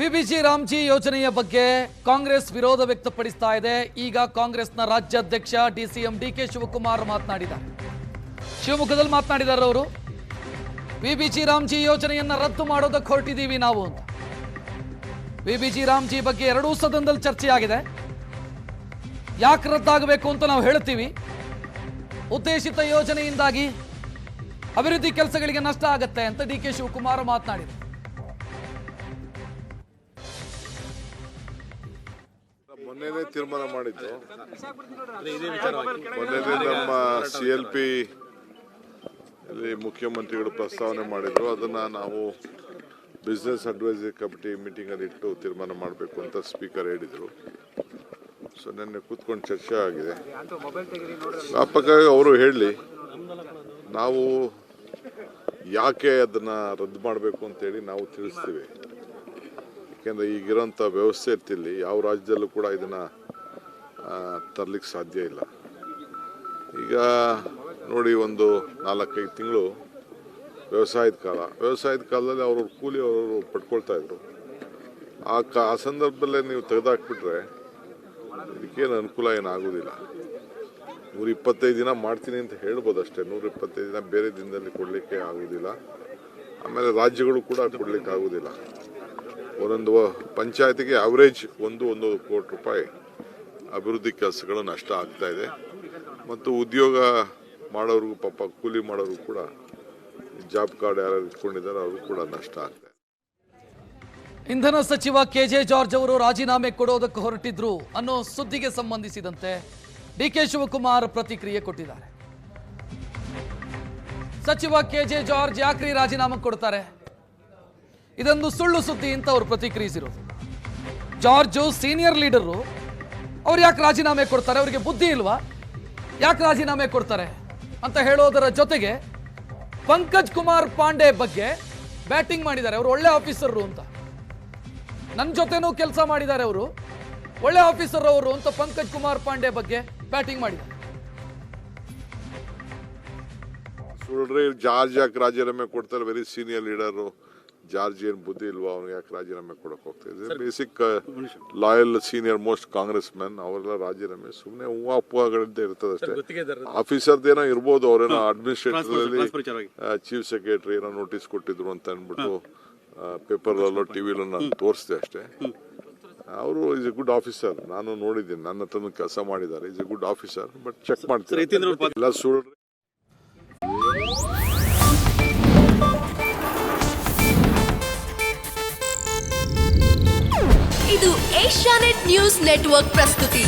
VBG Ramji ಯೋಜನೆಯ ಬಗ್ಗೆ ಕಾಂಗ್ರೆಸ್ ವಿರೋಧ ವ್ಯಕ್ತಪಡಿಸ್ತಾ ಇದೆ. ಈಗ ಕಾಂಗ್ರೆಸ್ನ ರಾಜ್ಯಾಧ್ಯಕ್ಷ ಡಿಸಿಎಂ ಡಿಕೆ ಶಿವಕುಮಾರ್ ಮಾತನಾಡಿದ್ದಾರೆ. ಶಿವಮೊಗ್ಗದಲ್ಲಿ ಮಾತನಾಡಿದ್ದಾರೆ ಅವರು. ವಿಬಿಜಿ ರಾಮ್ಜಿ ಯೋಜನೆಯನ್ನ ರದ್ದು ಮಾಡೋದಕ್ಕೆ ಹೊರಟಿದ್ದೀವಿ ನಾವು ಅಂತ. ವಿಬಿಜಿ ರಾಮ್ಜಿ ಬಗ್ಗೆ ಎರಡೂ ಸದನದಲ್ಲಿ ಚರ್ಚೆಯಾಗಿದೆ. ಯಾಕೆ ರದ್ದಾಗಬೇಕು ಅಂತ ನಾವು ಹೇಳ್ತೀವಿ. ಉದ್ದೇಶಿತ ಯೋಜನೆಯಿಂದಾಗಿ ಅಭಿವೃದ್ಧಿ ಕೆಲಸಗಳಿಗೆ ನಷ್ಟ ಆಗುತ್ತೆ ಅಂತ ಡಿಕೆ ಶಿವಕುಮಾರ್ ಮಾತನಾಡಿದರು. ಮೊನ್ನೆನೇ ತೀರ್ಮಾನ ಮಾಡಿದ್ದು. ಮೊನ್ನೆನೇ ನಮ್ಮ CLP ಮುಖ್ಯಮಂತ್ರಿಗಳು ಪ್ರಸ್ತಾವನೆ ಮಾಡಿದ್ರು. ಅದನ್ನ ನಾವು ಬಿಸ್ನೆಸ್ ಅಡ್ವೈಸರಿ ಕಮಿಟಿ ಮೀಟಿಂಗ್ ಅಲ್ಲಿ ಇಟ್ಟು ತೀರ್ಮಾನ ಮಾಡಬೇಕು ಅಂತ ಸ್ಪೀಕರ್ ಹೇಳಿದ್ರು. ಸೊ ನೆನ್ನೆ ಕೂತ್ಕೊಂಡು ಚರ್ಚೆ ಆಗಿದೆ. ವ್ಯಾಪಕವಾಗಿ ಅವರು ಹೇಳಲಿ, ನಾವು ಯಾಕೆ ಅದನ್ನ ರದ್ದು ಮಾಡಬೇಕು ಅಂತೇಳಿ ನಾವು ತಿಳಿಸ್ತೀವಿ. ಯಾಕೆಂದರೆ ಈಗಿರೋಂಥ ವ್ಯವಸ್ಥೆ ಇರ್ತಿಲ್ಲಿ ಯಾವ ರಾಜ್ಯದಲ್ಲೂ ಕೂಡ ಇದನ್ನು ತರಲಿಕ್ಕೆ ಸಾಧ್ಯ ಇಲ್ಲ. ಈಗ ನೋಡಿ, ಒಂದು 4-5 ತಿಂಗಳು ವ್ಯವಸಾಯದ ಕಾಲದಲ್ಲಿ ಅವ್ರ ಕೂಲಿ ಅವರು ಪಡ್ಕೊಳ್ತಾ ಇದ್ರು. ಆ ಸಂದರ್ಭದಲ್ಲೇ ನೀವು ತೆಗೆದಾಕ್ಬಿಟ್ರೆ ಇದಕ್ಕೇನು ಅನುಕೂಲ ಏನಾಗೋದಿಲ್ಲ. 125 ದಿನ ಮಾಡ್ತೀನಿ ಅಂತ ಹೇಳ್ಬೋದು ಅಷ್ಟೇ. 125 ದಿನ ಬೇರೆ ದಿನದಲ್ಲಿ ಕೊಡಲಿಕ್ಕೆ ಆಗೋದಿಲ್ಲ. ಆಮೇಲೆ ರಾಜ್ಯಗಳು ಕೂಡ ಕೊಡಲಿಕ್ಕೆ ಆಗೋದಿಲ್ಲ. ಒಂದೊಂದು ಪಂಚಾಯತಿಗೆ ಆವರೇಜ್ 1 ಕೋಟಿ ರೂಪಾಯಿ ಅಭಿವೃದ್ಧಿ ಕೆಲಸಗಳು ನಷ್ಟ ಆಗ್ತಾ ಇದೆ. ಮತ್ತು ಉದ್ಯೋಗ ಮಾಡೋರಿಗೂ, ಪಾಪ ಕೂಲಿ ಮಾಡೋರು ಕೂಡ, ಜಾಬ್ ಕಾರ್ಡ್ ಯಾರು ಇಟ್ಕೊಂಡಿದ್ದಾರೆ ಅವ್ರಿಗೂ ಕೂಡ ನಷ್ಟ ಆಗ್ತಾ ಇದೆ. ಇಂಧನ ಸಚಿವ KJ ಜಾರ್ಜ್ ಅವರು ರಾಜೀನಾಮೆ ಕೊಡೋದಕ್ಕೆ ಹೊರಟಿದ್ರು ಅನ್ನೋ ಸುದ್ದಿಗೆ ಸಂಬಂಧಿಸಿದಂತೆ ಡಿಕೆ ಶಿವಕುಮಾರ್ ಪ್ರತಿಕ್ರಿಯೆ ಕೊಟ್ಟಿದ್ದಾರೆ. ಸಚಿವ KJ ಜಾರ್ಜ್ ಯಾಕ್ರಿ ರಾಜೀನಾಮೆ ಕೊಡ್ತಾರೆ? ಇದೊಂದು ಸುಳ್ಳು ಸುದ್ದಿ ಅಂತ ಅವರು ಪ್ರತಿಕ್ರಿಯಿಸಿರೋದು. ಜಾರ್ಜು ಸೀನಿಯರ್ ಲೀಡರು, ಅವ್ರು ಯಾಕೆ ರಾಜೀನಾಮೆ ಕೊಡ್ತಾರೆ? ಅವರಿಗೆ ಬುದ್ಧಿ ಇಲ್ವಾ? ಯಾಕೆ ರಾಜೀನಾಮೆ ಕೊಡ್ತಾರೆ ಅಂತ ಹೇಳೋದರ ಜೊತೆಗೆ ಪಂಕಜ್ ಕುಮಾರ್ ಪಾಂಡೆ ಬಗ್ಗೆ ಬ್ಯಾಟಿಂಗ್ ಮಾಡಿದ್ದಾರೆ. ಅವರು ಒಳ್ಳೆ ಆಫೀಸರು ಅಂತ, ನನ್ನ ಜೊತೆನೂ ಕೆಲಸ ಮಾಡಿದ್ದಾರೆ, ಅವರು ಒಳ್ಳೆ ಆಫೀಸರ್ ಅವರು ಅಂತ ಪಂಕಜ್ ಕುಮಾರ್ ಪಾಂಡೆ ಬಗ್ಗೆ ಬ್ಯಾಟಿಂಗ್ ಮಾಡಿದ್ದಾರೆ. ಸುಳ್ಳ್ರಿ, ಜಾರ್ಜ್ ಯಾಕೆ ರಾಜೀನಾಮೆ ಕೊಡ್ತಾರೆ? Very senior leader. ಜಾರ್ಜ್ ಏನು ಬುದ್ಧಿ ಇಲ್ವಾ ಅವ್ನಿಗೆ? ಯಾಕೆ ರಾಜೀನಾಮೆ ಕೊಡಕ್ಕೆ ಹೋಗ್ತಾ? Basic loyal senior most Congress man. ಅವರೆಲ್ಲ ರಾಜೀನಾಮೆ ಸುಮ್ಮನೆ ಹೂವಾಪುವಾಗಳಿಂದ ಇರ್ತದೆ ಅಷ್ಟೇ. ಆಫೀಸರ್ದೇನೋ ಇರ್ಬೋದು, ಅವರೇನೋ ಅಡ್ಮಿನಿಸ್ಟ್ರೇಟರ್ ಚೀಫ್ ಸೆಕ್ರೆಟರಿ ಏನೋ ನೋಟಿಸ್ ಕೊಟ್ಟಿದ್ರು ಅಂತ ಅಂದ್ಬಿಟ್ಟು ಪೇಪರ್ಲಲ್ಲೋ ಟಿವಿಲೋ ನಾನು ತೋರಿಸಿದೆ ಅಷ್ಟೇ. ಅವರು ಈಸ್ ಎ ಗುಡ್ ಆಫೀಸರ್. ನಾನು ನೋಡಿದ್ದೀನಿ, ನನ್ನ ಹತ್ರ ಕೆಲಸ ಮಾಡಿದ್ದಾರೆ. Is a good officer. But check ಮಾಡ್ತೀನಿ. ಎಲ್ಲ ಸುಳ್ಳು. ಇದು ಏಷ್ಯಾನೆಟ್ ನ್ಯೂಸ್ ನೆಟ್ವರ್ಕ್ ಪ್ರಸ್ತುತಿ.